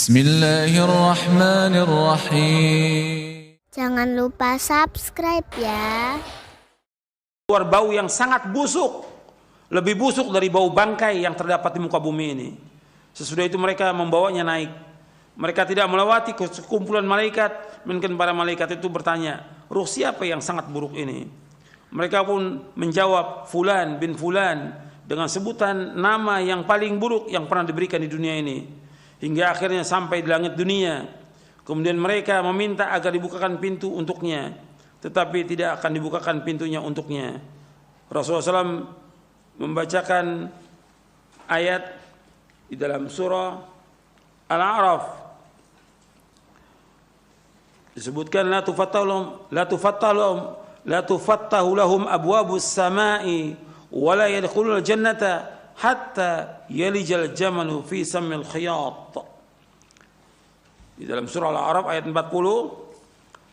Bismillahirrahmanirrahim. Jangan lupa subscribe ya. Keluar bau yang sangat busuk, lebih busuk dari bau bangkai yang terdapat di muka bumi ini. Sesudah itu mereka membawanya naik. Mereka tidak melewati sekumpulan malaikat, melainkan para malaikat itu bertanya, ruh siapa yang sangat buruk ini? Mereka pun menjawab, Fulan bin Fulan, dengan sebutan nama yang paling buruk yang pernah diberikan di dunia ini. Hingga akhirnya sampai di langit dunia. Kemudian mereka meminta agar dibukakan pintu untuknya, tetapi tidak akan dibukakan pintunya untuknya. Rasulullah SAW membacakan ayat di dalam surah Al-A'raf. Disebutkan la tufattahu lahum abwabus samai wa la yadkhulul jannata hatta yalijal jamalu fi sammil khiyat. Di dalam surah Al-A'raf ayat 40,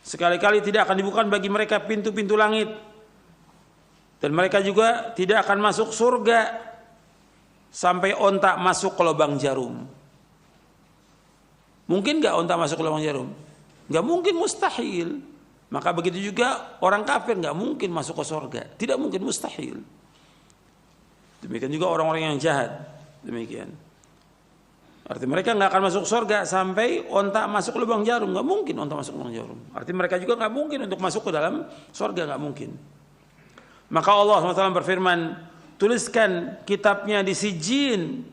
sekali-kali tidak akan dibuka bagi mereka pintu-pintu langit, dan mereka juga tidak akan masuk surga sampai onta masuk ke lubang jarum. Mungkin gak onta masuk ke lubang jarum? Gak mungkin, mustahil. Maka begitu juga orang kafir gak mungkin masuk ke surga, tidak mungkin, mustahil. Demikian juga orang-orang yang jahat, demikian. Artinya mereka nggak akan masuk surga sampai onta masuk ke lubang jarum, nggak mungkin onta masuk ke lubang jarum. Artinya mereka juga nggak mungkin untuk masuk ke dalam surga, nggak mungkin. Maka Allah SWT berfirman, tuliskan kitabnya di sijin.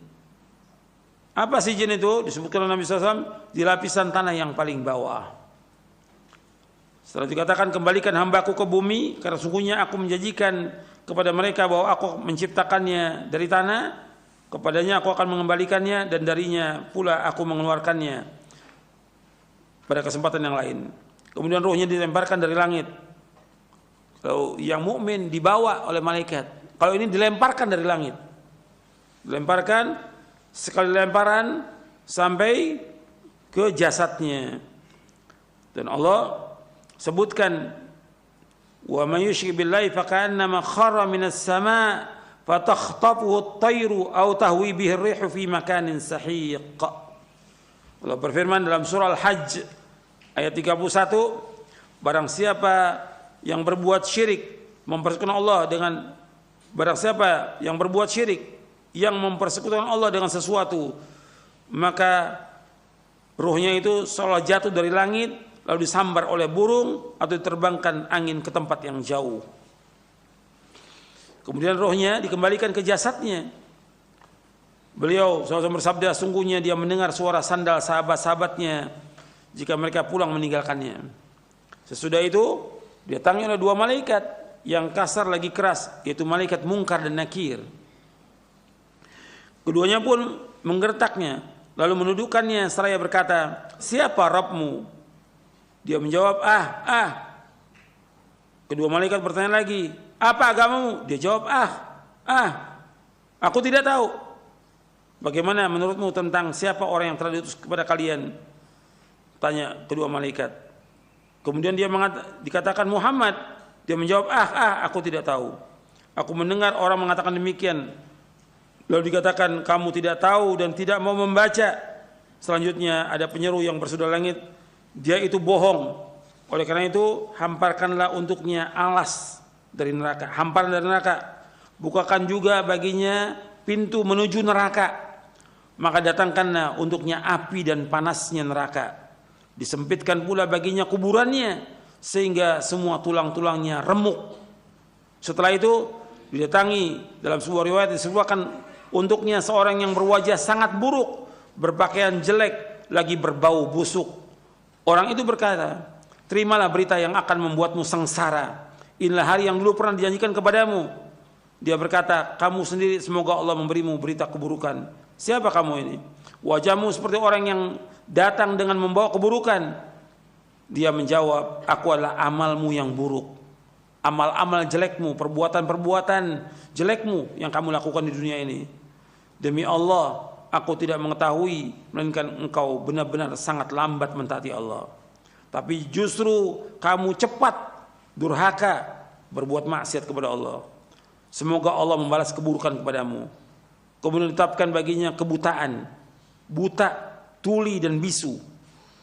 Apa sijin itu? Disebutkan oleh Nabi SAW, di lapisan tanah yang paling bawah. Setelah dikatakan, kembalikan hambaku ke bumi, karena sungguhnya aku menjanjikan kepada mereka bahwa aku menciptakannya dari tanah, kepadanya aku akan mengembalikannya, dan darinya pula aku mengeluarkannya pada kesempatan yang lain. Kemudian ruhnya dilemparkan dari langit. Kalau yang mukmin dibawa oleh malaikat, kalau ini dilemparkan dari langit, dilemparkan sekali lemparan sampai ke jasadnya. Dan Allah sebutkan, wa may yusyrik billahi faka'annama kharra minas sama' fatakhtafuhu at-tayru aw tahwi bihi ar-rihu fi makanin sahiq. Allah berfirman dalam surah Al-Hajj ayat 31, barang siapa yang berbuat syirik, mempersekutukan Allah dengan, barang siapa yang berbuat syirik, yang mempersekutukan Allah dengan sesuatu, maka ruhnya itu seolah jatuh dari langit lalu disambar oleh burung atau diterbangkan angin ke tempat yang jauh. Kemudian rohnya dikembalikan ke jasadnya. Beliau SAW bersabda, sungguhnya dia mendengar suara sandal sahabat-sahabatnya jika mereka pulang meninggalkannya. Sesudah itu didatangi oleh dua malaikat yang kasar lagi keras, yaitu malaikat Munkar dan Nakir. Keduanya pun menggertaknya, lalu menuduhkannya seraya berkata, siapa Rabbmu? Dia menjawab, Kedua malaikat bertanya lagi, apa agamamu? Dia jawab, aku tidak tahu. Bagaimana menurutmu tentang siapa orang yang telah diutus kepada kalian? Tanya kedua malaikat. Kemudian dia dikatakan Muhammad. Dia menjawab, aku tidak tahu. Aku mendengar orang mengatakan demikian. Lalu dikatakan, kamu tidak tahu dan tidak mau membaca. Selanjutnya ada penyeru yang bersudah langit, dia itu bohong. Oleh karena itu hamparkanlah untuknya alas dari neraka, hamparan dari neraka. Bukakan juga baginya pintu menuju neraka. Maka datangkanlah untuknya api dan panasnya neraka. Disempitkan pula baginya kuburannya sehingga semua tulang-tulangnya remuk. Setelah itu didatangi, dalam sebuah riwayat disebutkan untuknya seorang yang berwajah sangat buruk, berpakaian jelek, lagi berbau busuk. Orang itu berkata, terimalah berita yang akan membuatmu sengsara. Inilah hari yang dulu pernah dijanjikan kepadamu. Dia berkata, kamu sendiri semoga Allah memberimu berita keburukan. Siapa kamu ini? Wajahmu seperti orang yang datang dengan membawa keburukan. Dia menjawab, aku adalah amalmu yang buruk. Amal-amal jelekmu, perbuatan-perbuatan jelekmu yang kamu lakukan di dunia ini. Demi Allah, aku tidak mengetahui, melainkan engkau benar-benar sangat lambat mentaati Allah. Tapi justru kamu cepat durhaka berbuat maksiat kepada Allah. Semoga Allah membalas keburukan kepadamu. Kemudian ditetapkan baginya kebutaan, buta tuli dan bisu.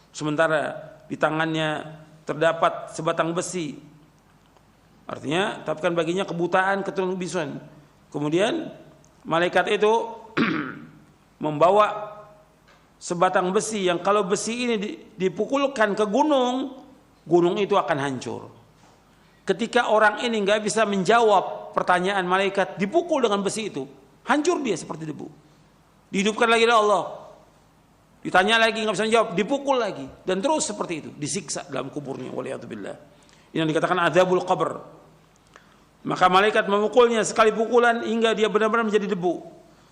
Sementara di tangannya terdapat sebatang besi. Artinya, tetapkan baginya kebutaan, keturunan bisuan. Kemudian malaikat itu membawa sebatang besi yang kalau besi ini dipukulkan ke gunung, gunung itu akan hancur. Ketika orang ini nggak bisa menjawab pertanyaan malaikat, dipukul dengan besi itu, hancur dia seperti debu. Dihidupkan lagi oleh Allah. Ditanya lagi nggak bisa menjawab, dipukul lagi, dan terus seperti itu, disiksa dalam kuburnya. Waliyadzubillah. Ini yang dikatakan azabul qabr. Maka malaikat memukulnya sekali pukulan hingga dia benar-benar menjadi debu.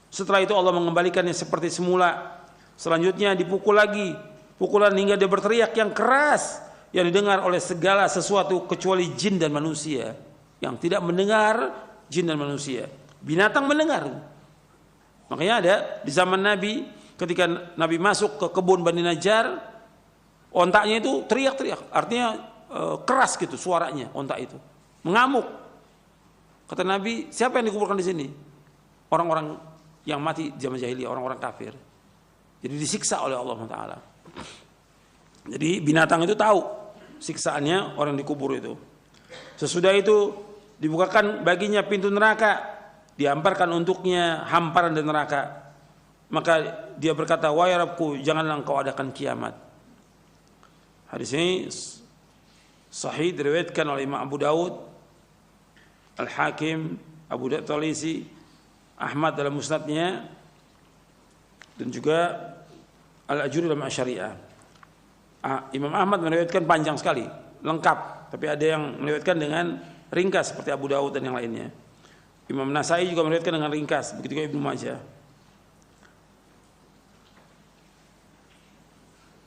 Setelah itu Allah mengembalikannya seperti semula. Selanjutnya dipukul lagi, pukulan hingga dia berteriak yang keras yang didengar oleh segala sesuatu kecuali jin dan manusia. Yang tidak mendengar, jin dan manusia. Binatang mendengar. Makanya ada di zaman Nabi, ketika Nabi masuk ke kebun Bani Najjar, ontaknya itu teriak-teriak, artinya keras gitu suaranya, ontak itu mengamuk. Kata Nabi, siapa yang dikuburkan di sini? Orang-orang yang mati zaman jahiliyah, orang-orang kafir. Jadi disiksa oleh Allah Taala. Jadi binatang itu tahu siksaannya orang dikubur itu. Sesudah itu dibukakan baginya pintu neraka, dihamparkan untuknya hamparan dari neraka. Maka dia berkata, wahai Rabbku, janganlah engkau adakan kiamat. Hadis ini sahih diriwayatkan oleh Imam Abu Daud, Al-Hakim, Abu Daud Talisi, Ahmad dalam musnadnya, dan juga Al-Ajuri dalam Asy-Syariah. Imam Ahmad meriwayatkan panjang sekali, lengkap, tapi ada yang meriwayatkan dengan ringkas seperti Abu Daud dan yang lainnya. Imam Nasai juga meriwayatkan dengan ringkas, begitu juga Ibnu Majah.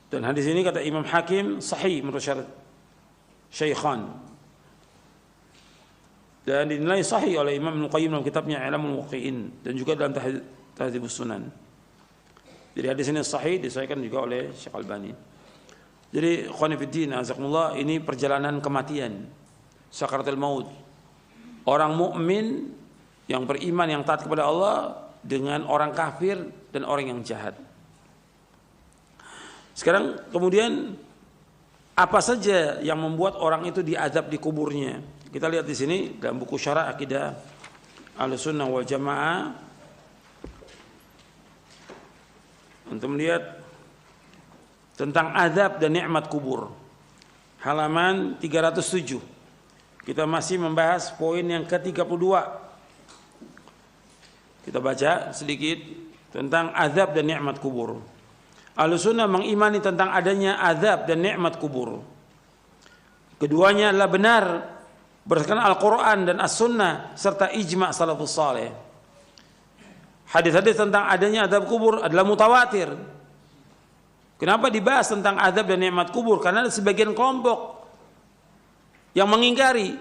Dan hadis ini kata Imam Hakim sahih menurut syarat Syaikhan. Dan dinilai sahih oleh Imam Ibnu Qayyim dalam kitabnya I'lamul Muwaqqi'in dan juga dalam Tahdzibus Sunan. Jadi hadis ini sahih disahihkan juga oleh Syekh Albani. Jadi ikhwani fiddin azakumullah, ini perjalanan kematian, sakaratul maut. Orang mukmin yang beriman yang taat kepada Allah dengan orang kafir dan orang yang jahat. Sekarang kemudian apa saja yang membuat orang itu diazab di kuburnya? Kita lihat di sini dalam buku Syarah Aqidah Ahlussunnah wal Jamaah untuk melihat tentang azab dan nikmat kubur. Halaman 307. Kita masih membahas poin yang ke-32. Kita baca sedikit tentang azab dan nikmat kubur. Ahlussunnah mengimani tentang adanya azab dan nikmat kubur. Keduanya adalah benar berdasarkan Al-Quran dan As-Sunnah serta ijma' salafus saleh. Hadis-hadis tentang adanya azab kubur adalah mutawatir. Kenapa dibahas tentang azab dan nikmat kubur? Karena ada sebagian kelompok yang mengingkari,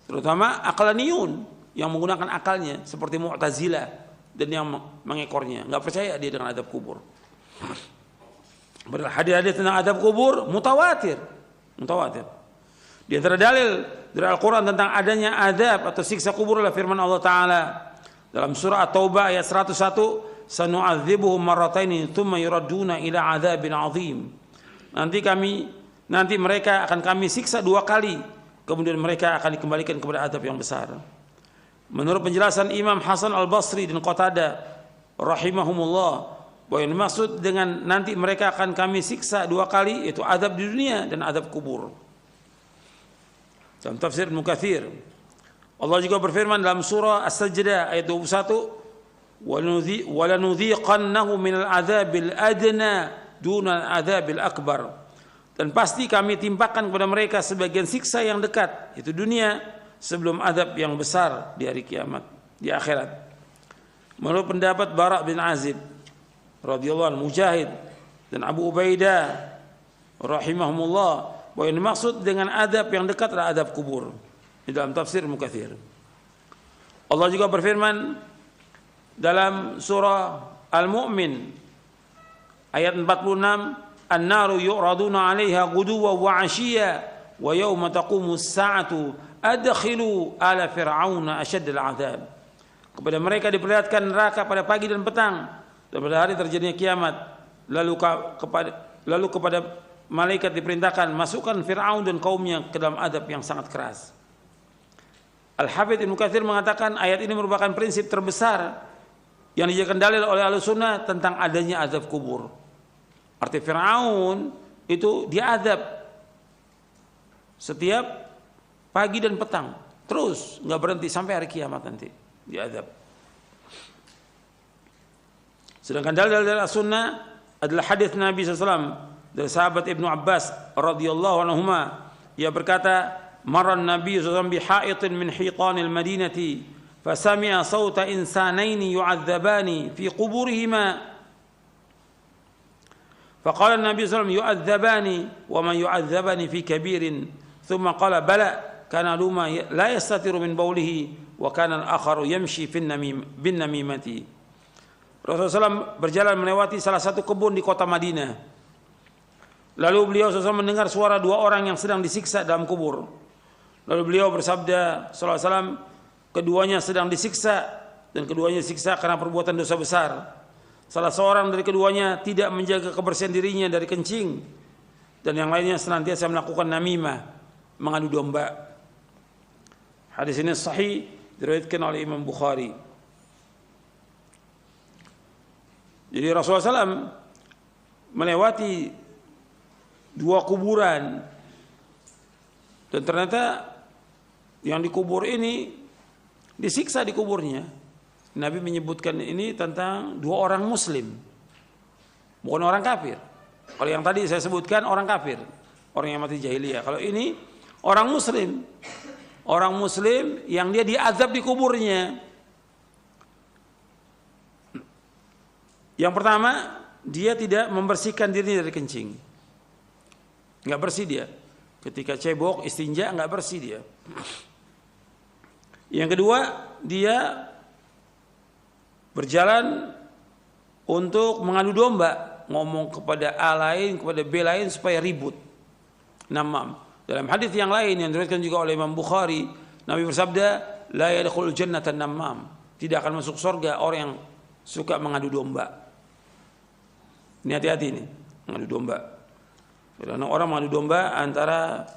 terutama aqlaniyun yang menggunakan akalnya seperti Mu'tazilah dan yang mengekornya, nggak percaya dia dengan azab kubur. Hadis-hadis tentang azab kubur mutawatir. Di antara dalil dari Al-Quran tentang adanya azab atau siksa kubur adalah firman Allah Ta'ala dalam surah At-Taubah ayat 101, sanu'adzibuhum marrataini tsumma yuradduna ila adzabin 'adzim. Nanti mereka akan kami siksa 2 kali, kemudian mereka akan dikembalikan kepada azab yang besar. Menurut penjelasan Imam Hasan Al-Basri dan Qatadah rahimahumullah, bahwa yang dimaksud dengan nanti mereka akan kami siksa 2 kali itu azab di dunia dan azab kubur. Dalam tafsir Ibnu Katsir, Allah juga berfirman dalam surah As-Sajdah ayat 21, وَلَنُذِيقَنَّهُ مِنَ الْعَذَابِ الْأَدْنَى دُونَ الْعَذَابِ الْأَكْبَرِ. Dan pasti kami timpakan kepada mereka sebagian siksa yang dekat, itu dunia, sebelum azab yang besar di hari kiamat, di akhirat. Menurut pendapat Bara' bin Azib radhiyallahu anhu, Mujahid dan Abu Ubaidah rahimahumullah, bahwa yang dimaksud dengan azab yang dekat adalah azab kubur. Di dalam tafsir Ibnu Katsir. Allah juga berfirman dalam surah Al-Mu'min ayat 46, an-naru yu'raduna 'alaiha ghuduwwan wa 'ashiyya wa yawma taqumu as-sa'atu adkhilu ala fir'auna asyaddal 'adzab. Kepada mereka diperlihatkan neraka pada pagi dan petang, dan pada hari terjadinya kiamat, lalu kepada malaikat diperintahkan masukkan Fir'aun dan kaumnya ke dalam adab yang sangat keras. Al-Hafidz Ibnu Katsir mengatakan ayat ini merupakan prinsip terbesar yang dijadikan dalil oleh Ahlussunnah tentang adanya azab kubur. Arti Fir'aun itu diadab setiap pagi dan petang, terus nggak berhenti sampai hari kiamat nanti diadab. Sedangkan dalil dari As-Sunnah adalah hadis Nabi SAW dari sahabat Ibnu Abbas radhiyallahu anhuma, ia berkata, "Marran Nabi SAW bihaitin min hitanil Madinati, fasami'a sauta insanaini yu'adzabani fi quburihima." Faqala Nabi SAW, "Yu'adzabani wa man yu'adzabani fi kabirin." Thumma qala, "Bala, kana luma la yastatiru min bawlihi wa kana al-akharu yamshi bin namimati." Rasulullah SAW berjalan melewati salah satu kebun di kota Madinah. Lalu beliau SAW mendengar suara dua orang yang sedang disiksa dalam kubur. Lalu beliau bersabda sallallahu alaihi wasallam, keduanya sedang disiksa dan keduanya disiksa karena perbuatan dosa besar. Salah seorang dari keduanya tidak menjaga kebersihan dirinya dari kencing, dan yang lainnya senantiasa melakukan namimah, mengadu domba. Hadis ini sahih, diriwayatkan oleh Imam Bukhari. Jadi Rasulullah SAW melewati dua kuburan, dan ternyata yang dikubur ini disiksa di kuburnya. Nabi menyebutkan ini tentang dua orang muslim, bukan orang kafir. Kalau yang tadi saya sebutkan orang kafir, orang yang mati jahiliyah. Kalau ini orang muslim yang dia diazab di kuburnya. Yang pertama, dia tidak membersihkan dirinya dari kencing, nggak bersih dia. Ketika cebok, istinja, nggak bersih dia. Yang kedua, dia berjalan untuk mengadu domba, ngomong kepada A lain, kepada B lain supaya ribut, namam. Dalam hadis yang lain yang diriwayatkan juga oleh Imam Bukhari, Nabi bersabda, "La yadkhulul jannata namam." Tidak akan masuk surga orang yang suka mengadu domba. Ini hati-hati nih, mengadu domba. Karena orang mengadu domba antara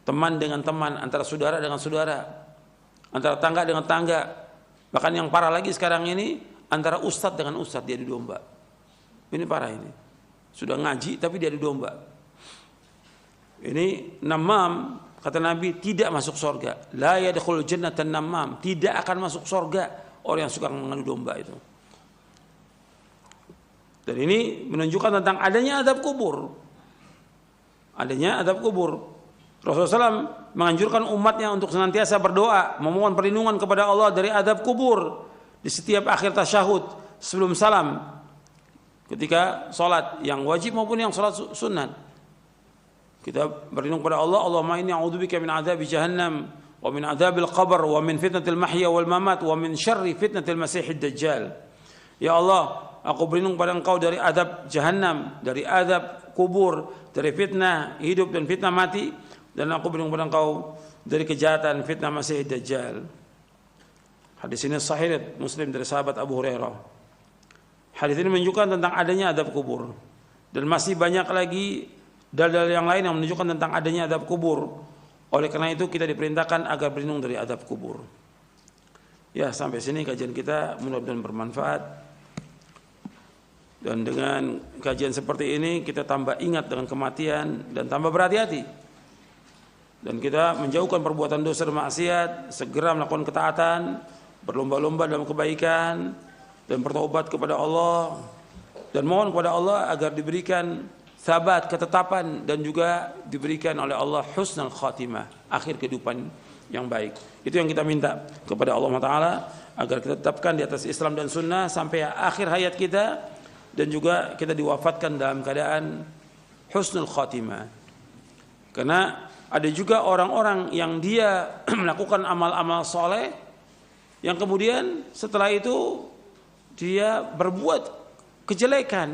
teman dengan teman, antara saudara dengan saudara, antara tangga dengan tangga. Bahkan yang parah lagi sekarang ini, antara ustadz dengan ustadz dia adu domba. Ini parah ini. Sudah ngaji tapi dia adu domba. Ini namam, kata Nabi, tidak masuk surga. La yadkhulul jannata namam, tidak akan masuk surga orang yang suka mengadu domba itu. Dan ini menunjukkan tentang adanya azab kubur. Adanya azab kubur. Rasulullah SAW menganjurkan umatnya untuk senantiasa berdoa, memohon perlindungan kepada Allah dari azab kubur di setiap akhir tasyahud sebelum salam, ketika sholat yang wajib maupun yang sholat sunat. Kita berlindung kepada Allah, Allahumma inni a'udzubika min adzabi jahannam wa min adzabil qabr wa min fitnatil mahya wal mamat wa min syarri fitnatil masiihid dajjal. Ya Allah, aku berlindung pada Engkau dari azab jahannam, dari azab kubur, dari fitnah hidup dan fitnah mati, dan aku berlindung pada Engkau dari kejahatan fitnah Masiihid Dajjal. Hadis ini sahih Muslim dari sahabat Abu Hurairah. Hadis ini menunjukkan tentang adanya azab kubur, dan masih banyak lagi dalil yang lain yang menunjukkan tentang adanya azab kubur. Oleh karena itu kita diperintahkan agar berlindung dari azab kubur. Ya, sampai sini kajian kita, mudah-mudahan bermanfaat. Dan dengan kajian seperti ini kita tambah ingat dengan kematian dan tambah berhati-hati. Dan kita menjauhkan perbuatan dosa dan maksiat, segera melakukan ketaatan, berlomba-lomba dalam kebaikan, dan bertaubat kepada Allah, dan mohon kepada Allah agar diberikan sabat, ketetapan, dan juga diberikan oleh Allah husnul khatimah, akhir kehidupan yang baik. Itu yang kita minta kepada Allah Ta'ala, agar kita tetapkan di atas Islam dan Sunnah sampai akhir hayat kita, dan juga kita diwafatkan dalam keadaan husnul khatimah. Karena ada juga orang-orang yang dia melakukan amal-amal soleh, yang kemudian setelah itu dia berbuat kejelekan,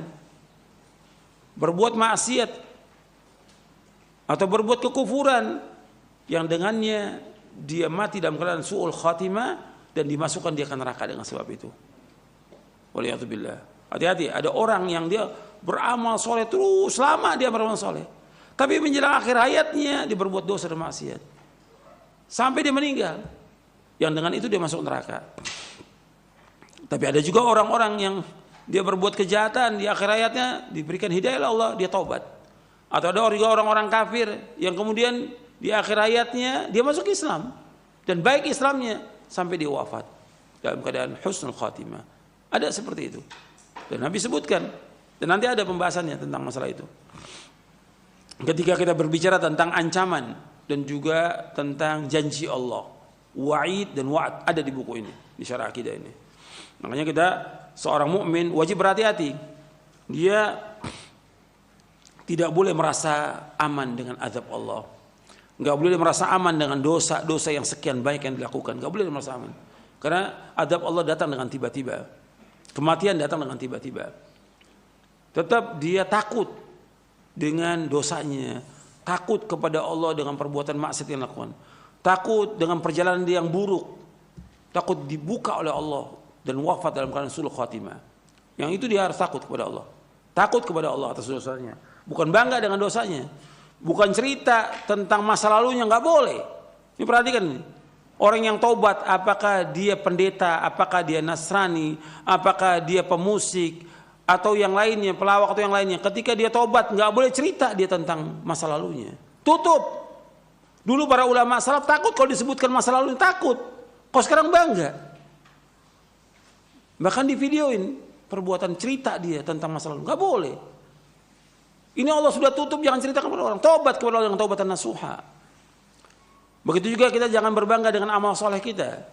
berbuat maksiat, atau berbuat kekufuran, yang dengannya dia mati dalam keadaan su'ul khatimah, dan dimasukkan dia ke neraka dengan sebab itu. Waliyatubillah. Hati-hati, ada orang yang dia beramal soleh terus, lama dia beramal soleh. Tapi menjelang akhir hayatnya dia berbuat dosa dan maksiat. Sampai dia meninggal. Yang dengan itu dia masuk neraka. Tapi ada juga orang-orang yang dia berbuat kejahatan di akhir hayatnya diberikan hidayah oleh Allah, dia taubat. Atau ada juga orang-orang kafir yang kemudian di akhir hayatnya dia masuk Islam dan baik Islamnya sampai dia wafat dalam keadaan husnul khatimah. Ada seperti itu. Dan Nabi sebutkan dan nanti ada pembahasannya tentang masalah itu. Ketika kita berbicara tentang ancaman dan juga tentang janji Allah, wa'id dan wa'ad ada di buku ini, di syarah akidah ini. Makanya kita seorang mukmin wajib berhati-hati. Dia tidak boleh merasa aman dengan azab Allah. Enggak boleh merasa aman dengan dosa-dosa yang sekian baik yang dilakukan. Enggak boleh merasa aman. Karena azab Allah datang dengan tiba-tiba. Kematian datang dengan tiba-tiba. Tetap dia takut dengan dosanya, takut kepada Allah dengan perbuatan maksiat yang dilakukan. Takut dengan perjalanan dia yang buruk. Takut dibuka oleh Allah dan wafat dalam keadaan sulh khatimah. Yang itu dia harus takut kepada Allah. Takut kepada Allah atas dosanya. Bukan bangga dengan dosanya. Bukan cerita tentang masa lalunya, nggak boleh. Ini perhatikan nih. Orang yang taubat, apakah dia pendeta, apakah dia Nasrani, apakah dia pemusik, atau yang lainnya, pelawak atau yang lainnya. Ketika dia taubat, nggak boleh cerita dia tentang masa lalunya. Tutup. Dulu para ulama salaf takut kalau disebutkan masa lalunya, takut. Kok sekarang bangga? Bahkan di videoin perbuatan cerita dia tentang masa lalu. Nggak boleh. Ini Allah sudah tutup, jangan ceritakan kepada orang. Taubat kepada Allah dengan taubatan nasuha. Begitu juga kita jangan berbangga dengan amal soleh kita.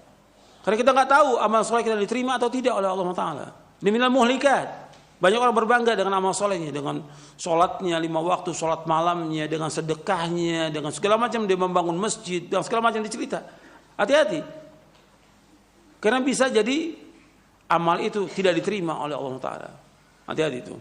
Karena kita nggak tahu amal soleh kita diterima atau tidak oleh Allah Ta'ala. Ini minal muhlikat. Banyak orang berbangga dengan amal solehnya. Dengan sholatnya 5 waktu, sholat malamnya, dengan sedekahnya, dengan segala macam dia membangun masjid, dengan segala macam dicerita. Hati-hati. Karena bisa jadi amal itu tidak diterima oleh Allah Ta'ala. Hati-hati itu.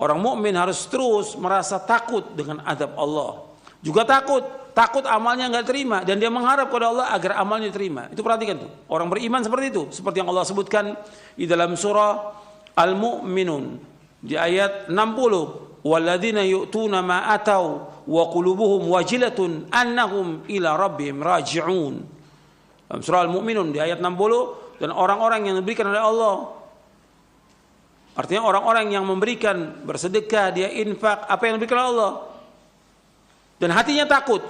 Orang mukmin harus terus merasa takut dengan azab Allah. Juga takut amalnya nggak terima dan dia mengharap kepada Allah agar amalnya diterima. Itu perhatikan tuh. Orang beriman seperti itu, seperti yang Allah sebutkan di dalam surah Al-Mu'minun di ayat 60. Walladzina yu'tuna ma atau wa qulubuhum wajilatun annahum ila rabbihim raji'un. Dalam surah Al-Mu'minun di ayat 60, dan orang-orang yang diberikan oleh Allah, artinya orang-orang yang memberikan, bersedekah, dia infak, apa yang diberikan oleh Allah, dan hatinya takut,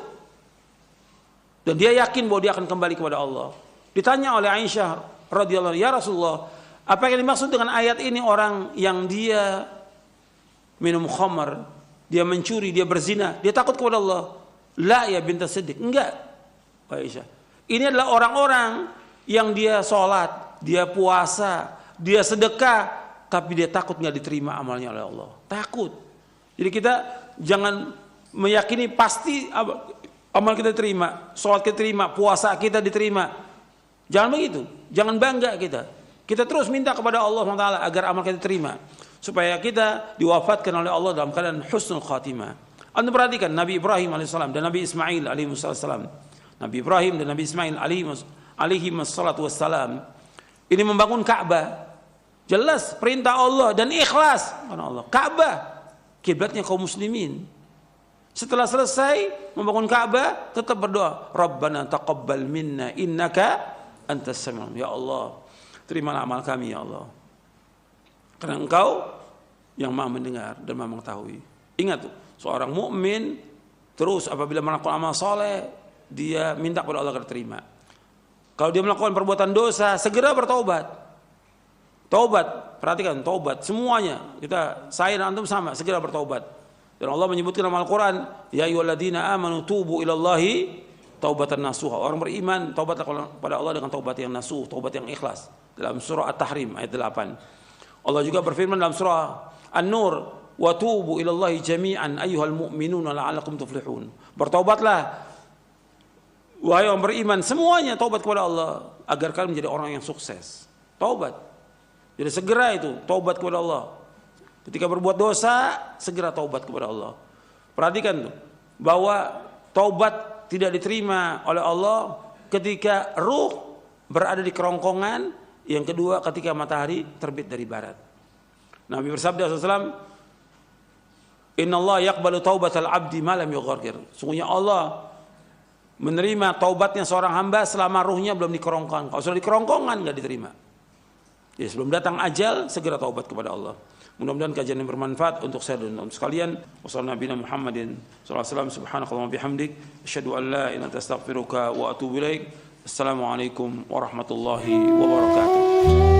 dan dia yakin bahwa dia akan kembali kepada Allah. Ditanya oleh Aisyah radhiyallahu anha, ya Rasulullah, apa yang dimaksud dengan ayat ini? Orang yang dia minum khamar, dia mencuri, dia berzina, dia takut kepada Allah. La ya bintas Siddiq, enggak Aisyah. Ini adalah orang-orang yang dia sholat, dia puasa, dia sedekah, tapi dia takut nggak diterima amalnya oleh Allah. Takut. Jadi kita jangan meyakini pasti amal kita diterima, sholat kita diterima, puasa kita diterima. Jangan begitu. Jangan bangga kita. Kita terus minta kepada Allah SWT agar amal kita diterima, supaya kita diwafatkan oleh Allah dalam keadaan husnul khatimah. Anda perhatikan Nabi Ibrahim alaihissalam dan Nabi Ismail alaihissalam. Nabi Ibrahim dan Nabi Ismail alaihi wassalam ini membangun Ka'bah. Jelas perintah Allah dan ikhlas karena Allah. Ka'bah kiblatnya kaum muslimin. Setelah selesai membangun Ka'bah, tetap berdoa, Rabbana taqabbal minna innaka antas samiul. Ya Allah, terimalah amal kami ya Allah. Karena Engkau yang Maha mendengar dan Maha mengetahui. Ingat tuh, seorang mukmin terus apabila melakukan amal soleh, dia minta kepada Allah agar terima. Kalau dia melakukan perbuatan dosa, segera bertaubat. Taubat, perhatikan, taubat semuanya. Saya dan antum sama, segera bertaubat. Dan Allah menyebutkan dalam Al-Quran, ya ayyuhalladzina amanu tubu ilallahi taubatan nasuha. Orang beriman taubatlah kepada Allah dengan taubat yang nasuh, taubat yang ikhlas. Dalam surah At-Tahrim ayat 8. Allah juga berfirman dalam surah An-Nur, wa tubu ilallahi jami'an ayyuhal mu'minuna la'allakum tuflihun. Bertaubatlah wahai orang beriman semuanya, taubat kepada Allah agar kalian menjadi orang yang sukses. Taubat. Jadi segera itu taubat kepada Allah. Ketika berbuat dosa, segera taubat kepada Allah. Perhatikan tuh, bahwa taubat tidak diterima oleh Allah ketika ruh berada di kerongkongan, yang kedua ketika matahari terbit dari barat. Nabi bersabda SAW, Innallaha yaqbalu taubatal abdi ma lam yughargir. Sungguhnya Allah menerima taubatnya seorang hamba selama ruhnya belum dikerongkong. Kalau sudah dikerongkongan enggak diterima. Ya, sebelum datang ajal segera taubat kepada Allah. Mudah-mudahan kajian yang bermanfaat untuk saya dan untuk sekalian. Wassalamualaikum Muhammadin sallallahu alaihi wasallam. Subhanakallahumma bihamdik asyhadu an la ilaha illa anta astaghfiruka wa atubu ilaik. Assalamualaikum warahmatullahi wabarakatuh.